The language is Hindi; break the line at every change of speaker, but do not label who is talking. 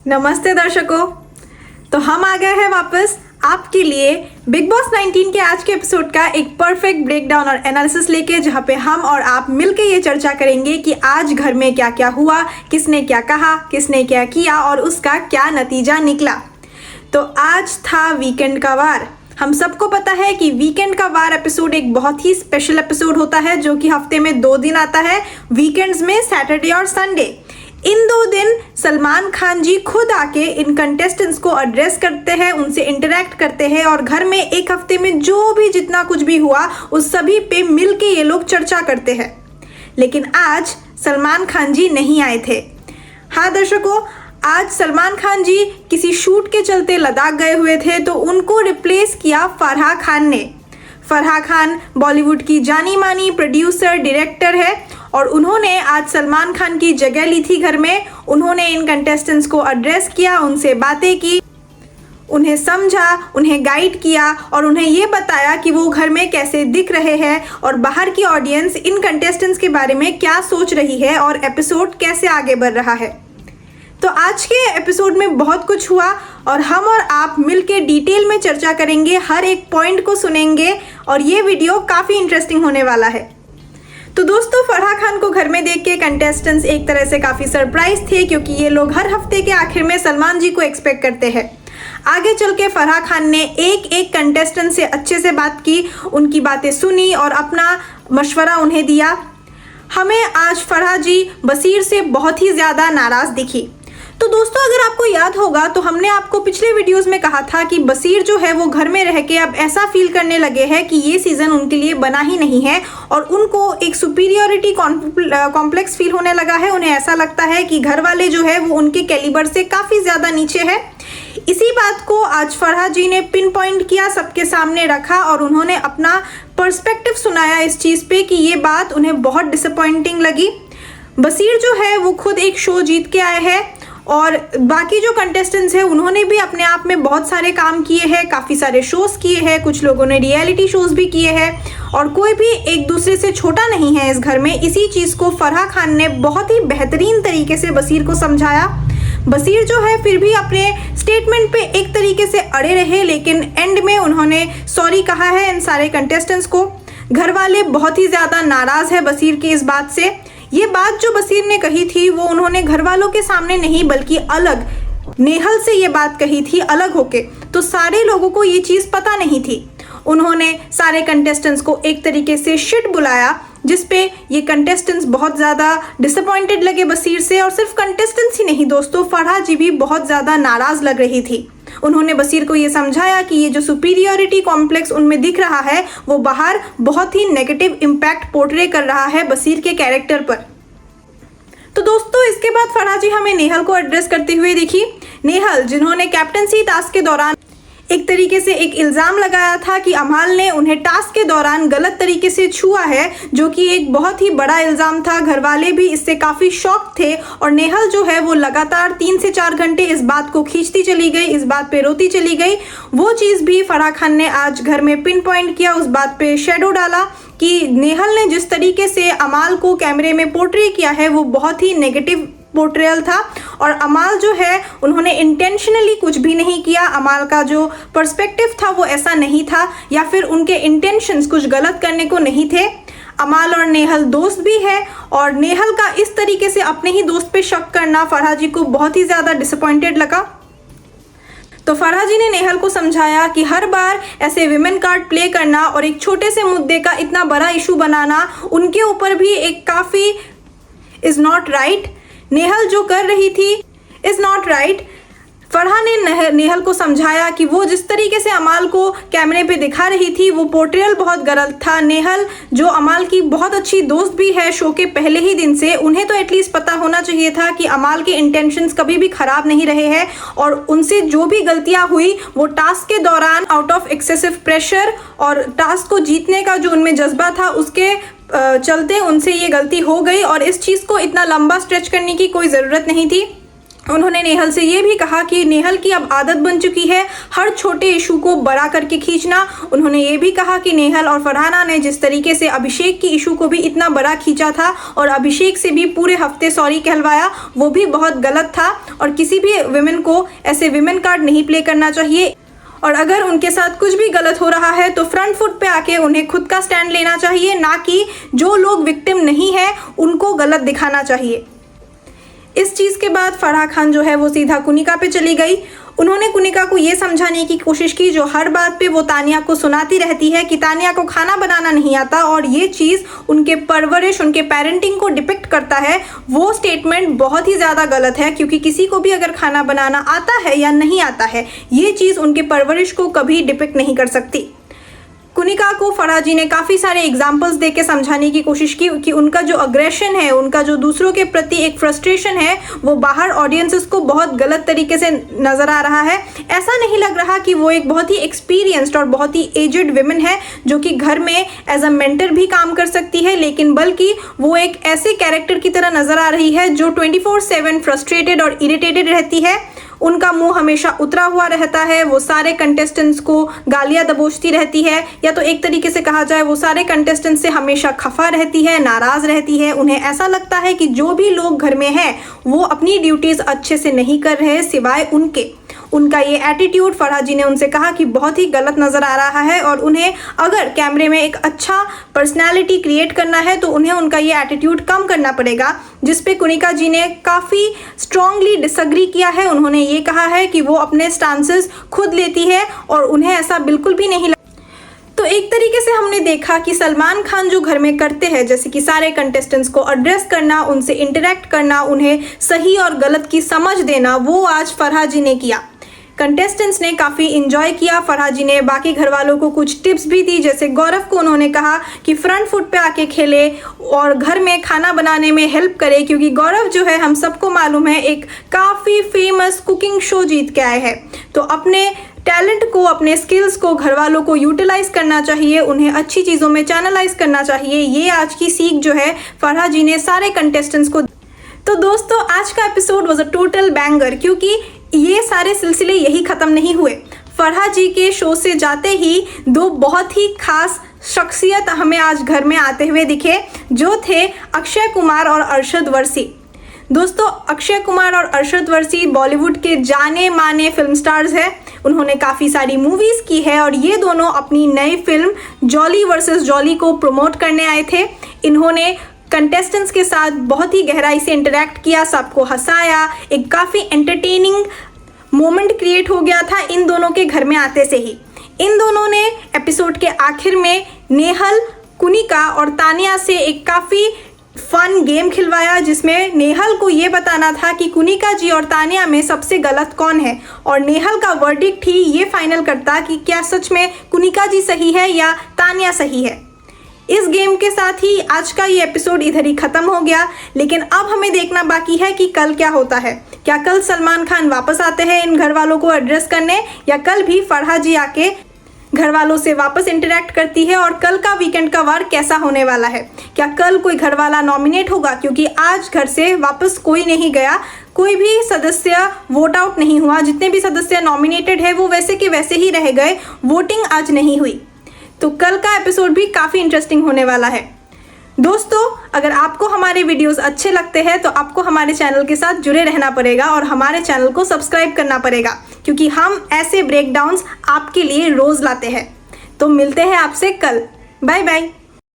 नमस्ते दर्शकों। तो हम आ गए हैं वापस आपके लिए बिग बॉस 19 के आज के एपिसोड का एक परफेक्ट ब्रेकडाउन और एनालिसिस लेके, जहां पे हम और आप मिलके ये चर्चा करेंगे कि आज घर में क्या क्या हुआ, किसने क्या कहा, किसने क्या किया और उसका क्या नतीजा निकला। तो आज था वीकेंड का वार। हम सबको पता है कि वीकेंड का वार एपिसोड एक बहुत ही स्पेशल एपिसोड होता है जो कि हफ्ते में 2 दिन आता है, वीकेंड्स में सैटरडे और संडे। इन 2 दिन सलमान खान जी खुद आके इन कंटेस्टेंट्स को एड्रेस करते हैं, उनसे इंटरेक्ट करते हैं और घर में एक हफ्ते में जो भी जितना कुछ भी हुआ उस सभी पे मिलके ये लोग चर्चा करते हैं। लेकिन आज सलमान खान जी नहीं आए थे। हाँ दर्शकों, आज सलमान खान जी किसी शूट के चलते लद्दाख गए हुए थे, तो उनको रिप्लेस किया फराह खान ने। फराह खान बॉलीवुड की जानी मानी प्रोड्यूसर डायरेक्टर है और उन्होंने आज सलमान खान की जगह ली थी घर में। उन्होंने इन कंटेस्टेंट्स को एड्रेस किया, उनसे बातें की, उन्हें समझा, उन्हें गाइड किया और उन्हें ये बताया कि वो घर में कैसे दिख रहे हैं और बाहर की ऑडियंस इन कंटेस्टेंट्स के बारे में क्या सोच रही है और एपिसोड कैसे आगे बढ़ रहा है। तो आज के एपिसोड में बहुत कुछ हुआ और हम और आप मिलके डिटेल में चर्चा करेंगे, हर एक पॉइंट को सुनेंगे और ये वीडियो काफ़ी इंटरेस्टिंग होने वाला है। तो दोस्तों, फराह खान को घर में देख के कंटेस्टेंट्स एक तरह से काफ़ी सरप्राइज थे, क्योंकि ये लोग हर हफ्ते के आखिर में सलमान जी को एक्सपेक्ट करते हैं। आगे चल के फराह खान ने एक एक कंटेस्टेंट से अच्छे से बात की, उनकी बातें सुनी और अपना मशवरा उन्हें दिया। हमें आज फराह जी बसीर से बहुत ही ज़्यादा नाराज़ दिखी। तो दोस्तों, अगर आपको याद होगा तो हमने आपको पिछले वीडियोस में कहा था कि बसीर जो है वो घर में रह के अब ऐसा फील करने लगे हैं कि ये सीज़न उनके लिए बना ही नहीं है और उनको एक सुपीरियरिटी कॉम्प्लेक्स फील होने लगा है। उन्हें ऐसा लगता है कि घर वाले जो है वो उनके कैलिबर से काफ़ी ज़्यादा नीचे है। इसी बात को आज फराह जी ने पिन पॉइंट किया, सबके सामने रखा और उन्होंने अपना पर्सपेक्टिव सुनाया इस चीज़ पे कि ये बात उन्हें बहुत डिसअपॉइंटिंग लगी। बसीर जो है वो खुद एक शो जीत के आए हैं और बाकी जो कंटेस्टेंट्स हैं उन्होंने भी अपने आप में बहुत सारे काम किए हैं, काफ़ी सारे शोज़ किए हैं, कुछ लोगों ने रियलिटी शोज़ भी किए हैं और कोई भी एक दूसरे से छोटा नहीं है इस घर में। इसी चीज़ को फराह खान ने बहुत ही बेहतरीन तरीके से बसीर को समझाया। बसीर जो है फिर भी अपने स्टेटमेंट पे एक तरीके से अड़े रहे, लेकिन एंड में उन्होंने सॉरी कहा है इन सारे कंटेस्टेंट्स को। घर वाले बहुत ही ज़्यादा नाराज़ है बसीर की इस बात से। ये बात जो बसीर ने कही थी वो उन्होंने घर वालों के सामने नहीं बल्कि अलग नेहल से ये बात कही थी, अलग होके। तो सारे लोगों को ये चीज़ पता नहीं थी। उन्होंने सारे कंटेस्टेंट्स को एक तरीके से शिट बुलाया, जिस पे ये कंटेस्टेंट्स बहुत ज़्यादा डिसअपॉइंटेड लगे बसीर से। और सिर्फ कंटेस्टेंट्स ही नहीं दोस्तों, फराह जी भी बहुत ज़्यादा नाराज़ लग रही थी। उन्होंने बसीर को ये समझाया कि ये जो सुपीरियरिटी कॉम्प्लेक्स उनमें दिख रहा है वो बाहर बहुत ही नेगेटिव इम्पैक्ट पोर्ट्रे कर रहा है बसीर के कैरेक्टर पर। तो दोस्तों, इसके बाद फराह जी हमें नेहल को एड्रेस करते हुए दिखी। नेहल, जिन्होंने कैप्टनसी टास्क के दौरान एक तरीके से एक इल्ज़ाम लगाया था कि अमाल ने उन्हें टास्क के दौरान गलत तरीके से छुआ है, जो कि एक बहुत ही बड़ा इल्ज़ाम था। घर वाले भी इससे काफ़ी शॉक थे और नेहल जो है वो लगातार 3 से 4 घंटे इस बात को खींचती चली गई, इस बात पे रोती चली गई। वो चीज़ भी फराह खान ने आज घर में पिन पॉइंट किया, उस बात पे शेडो डाला कि नेहल ने जिस तरीके से अमाल को कैमरे में पोर्ट्रे किया है वो बहुत ही नेगेटिव पोर्ट्रेयल था और अमाल जो है उन्होंने इंटेंशनली कुछ भी नहीं किया। अमाल का जो पर्सपेक्टिव था वो ऐसा नहीं था या फिर उनके इंटेंशंस कुछ गलत करने को नहीं थे। अमाल और नेहल दोस्त भी है और नेहल का इस तरीके से अपने ही दोस्त पे शक करना फराह जी को बहुत ही ज़्यादा डिसअपॉइंटेड लगा। तो फराह जी ने नेहल को समझाया कि हर बार ऐसे विमेन कार्ड प्ले करना और एक छोटे से मुद्दे का इतना बड़ा इशू बनाना उनके ऊपर भी एक काफ़ी इज़ नॉट राइट। नेहल जो कर रही थी इज़ नॉट राइट। फराह ने नेहल को समझाया कि वो जिस तरीके से अमाल को कैमरे पे दिखा रही थी वो पोर्ट्रेयल बहुत गलत था। नेहल जो अमाल की बहुत अच्छी दोस्त भी है शो के पहले ही दिन से, उन्हें तो एटलीस्ट पता होना चाहिए था कि अमाल के इंटेंशंस कभी भी ख़राब नहीं रहे हैं और उनसे जो भी गलतियां हुई वो टास्क के दौरान आउट ऑफ एक्सेसिव प्रेशर और टास्क को जीतने का जो उनमें जज्बा था उसके चलते उनसे ये गलती हो गई और इस चीज़ को इतना लंबा स्ट्रेच करने की कोई ज़रूरत नहीं थी। उन्होंने नेहल से ये भी कहा कि नेहल की अब आदत बन चुकी है हर छोटे इशू को बड़ा करके खींचना। उन्होंने ये भी कहा कि नेहल और फरहाना ने जिस तरीके से अभिषेक की इशू को भी इतना बड़ा खींचा था और अभिषेक से भी पूरे हफ्ते सॉरी कहलवाया, वो भी बहुत गलत था और किसी भी विमेन को ऐसे विमेन कार्ड नहीं प्ले करना चाहिए। और अगर उनके साथ कुछ भी गलत हो रहा है तो फ्रंट फुट पे आके उन्हें खुद का स्टैंड लेना चाहिए, ना कि जो लोग विक्टिम नहीं है उनको गलत दिखाना चाहिए। इस चीज़ के बाद फराह खान जो है वो सीधा कुनिका पे चली गई। उन्होंने कुनिका को ये समझाने की कोशिश की जो हर बात पे वो तानिया को सुनाती रहती है कि तानिया को खाना बनाना नहीं आता, और ये चीज़ उनके परवरिश, उनके पेरेंटिंग को डिपिक्ट करता है। वो स्टेटमेंट बहुत ही ज़्यादा गलत है, क्योंकि किसी को भी अगर खाना बनाना आता है या नहीं आता है, ये चीज़ उनके परवरिश को कभी डिपिक्ट नहीं कर सकती। कुनिका को फराह जी ने काफ़ी सारे एग्जाम्पल्स दे के समझाने की कोशिश की कि उनका जो अग्रेशन है, उनका जो दूसरों के प्रति एक फ्रस्ट्रेशन है, वो बाहर ऑडियंसेस को बहुत गलत तरीके से नज़र आ रहा है। ऐसा नहीं लग रहा कि वो एक बहुत ही एक्सपीरियंस्ड और बहुत ही एजड विमेन है जो कि घर में एज अ मेंटर भी काम कर सकती है, लेकिन बल्कि वो एक ऐसे कैरेक्टर की तरह नज़र आ रही है जो 24/7 फ्रस्ट्रेटेड और इरिटेटेड रहती है। उनका मुंह हमेशा उतरा हुआ रहता है, वो सारे कंटेस्टेंट्स को गालियां दबोचती रहती है, या तो एक तरीके से कहा जाए वो सारे कंटेस्टेंट्स से हमेशा खफा रहती है, नाराज़ रहती है। उन्हें ऐसा लगता है कि जो भी लोग घर में हैं वो अपनी ड्यूटीज़ अच्छे से नहीं कर रहे सिवाय उनके। उनका ये एटीट्यूड फराह जी ने उनसे कहा कि बहुत ही गलत नज़र आ रहा है, और उन्हें अगर कैमरे में एक अच्छा पर्सनैलिटी क्रिएट करना है तो उन्हें उनका ये एटीट्यूड कम करना पड़ेगा, जिस पे कुनिका जी ने काफ़ी स्ट्रांगली डिसएग्री किया है। उन्होंने ये कहा है कि वो अपने स्टांसेस खुद लेती है और उन्हें ऐसा बिल्कुल भी नहीं। तो एक तरीके से हमने देखा कि सलमान खान जो घर में करते हैं, जैसे कि सारे कंटेस्टेंट्स को एड्रेस करना, उनसे इंटरेक्ट करना, उन्हें सही और गलत की समझ देना, वो आज फराह जी ने किया। कंटेस्टेंट्स ने काफ़ी इंजॉय किया। फराह जी ने बाकी घर वालों को कुछ टिप्स भी दी, जैसे गौरव को उन्होंने कहा कि फ्रंट फुट पे आके खेले और घर में खाना बनाने में हेल्प करे, क्योंकि गौरव जो है हम सबको मालूम है एक काफ़ी फेमस कुकिंग शो जीत के आए हैं। तो अपने टैलेंट को, अपने स्किल्स को घर वालों को यूटिलाइज करना चाहिए, उन्हें अच्छी चीज़ों में चैनलाइज करना चाहिए। ये आज की सीख जो है फराह जी ने सारे कंटेस्टेंट्स को। तो दोस्तों आज का episode was a total banger, क्योंकि ये सारे सिलसिले यही ख़त्म नहीं हुए। फराह जी के शो से जाते ही दो बहुत ही खास शख्सियत हमें आज घर में आते हुए दिखे, जो थे अक्षय कुमार और अरशद वर्सी। दोस्तों अक्षय कुमार और अरशद वर्सी बॉलीवुड के जाने माने फिल्म स्टार्स हैं। उन्होंने काफ़ी सारी मूवीज़ की है और ये दोनों अपनी नई फिल्म जॉली वर्सेस जॉली को प्रमोट करने आए थे। इन्होंने कंटेस्टेंट्स के साथ बहुत ही गहराई से इंटरेक्ट किया, सबको हंसाया, एक काफ़ी एंटरटेनिंग मोमेंट क्रिएट हो गया था इन दोनों के घर में आते से ही। इन दोनों ने एपिसोड के आखिर में नेहल, कुनिका और तानिया से एक काफ़ी फन गेम खिलवाया, जिसमें नेहल को ये बताना था कि कुनिका जी और तानिया में सबसे गलत कौन है, और नेहल का वर्डिक्ट ही ये फाइनल करता कि क्या सच में कुनिका जी सही है या तानिया सही है। इस गेम के साथ ही आज का ये एपिसोड इधर ही ख़त्म हो गया, लेकिन अब हमें देखना बाकी है कि कल क्या होता है। क्या कल सलमान खान वापस आते हैं इन घर वालों को एड्रेस करने, या कल भी फराह जी आके घर वालों से वापस इंटरेक्ट करती है, और कल का वीकेंड का वार कैसा होने वाला है। क्या कल कोई घर वाला नॉमिनेट होगा, क्योंकि आज घर से वापस कोई नहीं गया, कोई भी सदस्य वोट आउट नहीं हुआ। जितने भी सदस्य नॉमिनेटेड है वो वैसे के वैसे ही रह गए, वोटिंग आज नहीं हुई। तो कल का एपिसोड भी काफ़ी इंटरेस्टिंग होने वाला है। दोस्तों अगर आपको हमारे वीडियोस अच्छे लगते हैं तो आपको हमारे चैनल के साथ जुड़े रहना पड़ेगा और हमारे चैनल को सब्सक्राइब करना पड़ेगा, क्योंकि हम ऐसे ब्रेकडाउन्स आपके लिए रोज़ लाते हैं। तो मिलते हैं आपसे कल। Bye bye.